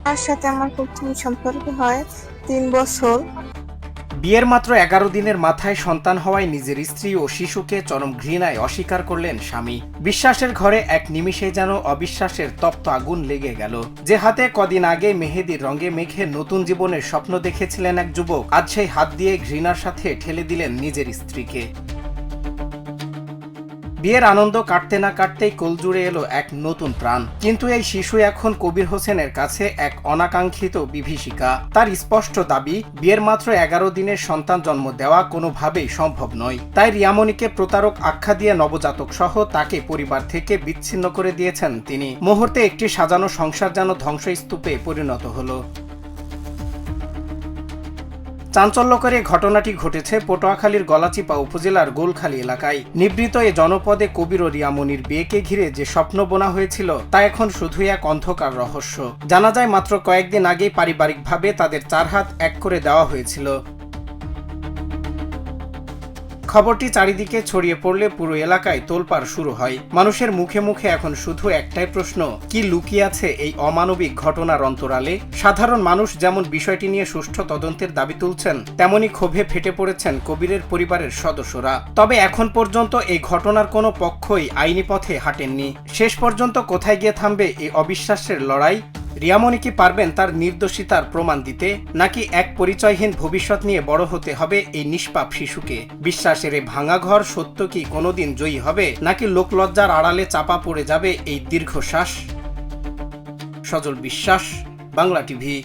তার সাথে আমার প্রথম সম্পর্ক হয় 3 বছর। বিয়ের মাত্র 11 দিনের মাথায় সন্তান হওয়ায় নিজের স্ত্রী ও শিশুকে চরম ঘৃণায় অস্বীকার করলেন স্বামী। বিশ্বাসের ঘরে এক নিমিষে যেন অবিশ্বাসের তপ্ত আগুন লেগে গেল। যে হাতে কদিন আগে মেহেদির রঙে মেখে নতুন জীবনের স্বপ্ন দেখেছিলেন এক যুবক, আজ সেই হাত দিয়ে ঘৃণার সাথে ঠেলে দিলেন নিজের স্ত্রীকে। বিয়ের আনন্দ কাটতে না কাটতেই কোলজুড়ে এলো এক নতুন প্রাণ। কিন্তু এই শিশু এখন কবির হোসেনের কাছে এক অনাকাঙ্ক্ষিত বিভীষিকা। তার স্পষ্ট দাবি, বিয়ের মাত্র 11 দিনের সন্তান জন্ম দেওয়া কোনোভাবেই সম্ভব নয়। তাই রিয়ামণিকে প্রতারক আখ্যা দিয়ে নবজাতক সহ তাকে পরিবার থেকে বিচ্ছিন্ন করে দিয়েছেন তিনি। মুহূর্তে একটি সাজানো সংসার যেন ধ্বংসস্তূপে পরিণত হলো। চাঞ্চল্যকর এই ঘটনাটি ঘটেছে পটুয়াখালীর গলাচিপা উপজেলার গোলখালী এলাকায়। নিভৃত এ জনপদে কবির ও রিয়ামণির বিয়েকে ঘিরে যে স্বপ্ন বোনা হয়েছিল তা এখন শুধুই এক অন্ধকার রহস্য। জানা যায় মাত্র কয়েকদিন আগেই পারিবারিকভাবে তাদের 4 হাত এক করে দেওয়া হয়েছিল। খবরটি চারিদিকে ছড়িয়ে পড়লে পুরো এলাকায় তোলপাড় শুরু হয়। মানুষের মুখে মুখে এখন শুধু একটাই প্রশ্ন, কি লুকিয়ে আছে এই অমানবিক ঘটনার অন্তরালে? সাধারণ মানুষ যেমন বিষয়টি নিয়ে সুষ্ঠু তদন্তের দাবি তুলছেন, তেমনি ক্ষোভে ফেটে পড়েছেন কবিরের পরিবারের সদস্যরা। তবে এখন পর্যন্ত এই ঘটনার কোনো পক্ষই আইনি পথে হাঁটেননি। শেষ পর্যন্ত কোথায় গিয়ে থামবে এই অবিশ্বাসের লড়াই? রিয়ামণি কি পারবেন তার নির্দোষিতার প্রমাণ দিতে, নাকি এক পরিচয়হীন ভবিষ্যৎ নিয়ে বড় হতে হবে এই নিষ্পাপ শিশুকে? বিশ্বাসের এই ভাঙা ঘর সত্য কি কোনোদিন জয়ী হবে, নাকি লোকলজ্জার আড়ালে চাপা পড়ে যাবে এই দীর্ঘশ্বাস? সজল বিশ্বাস, বাংলা টিভি।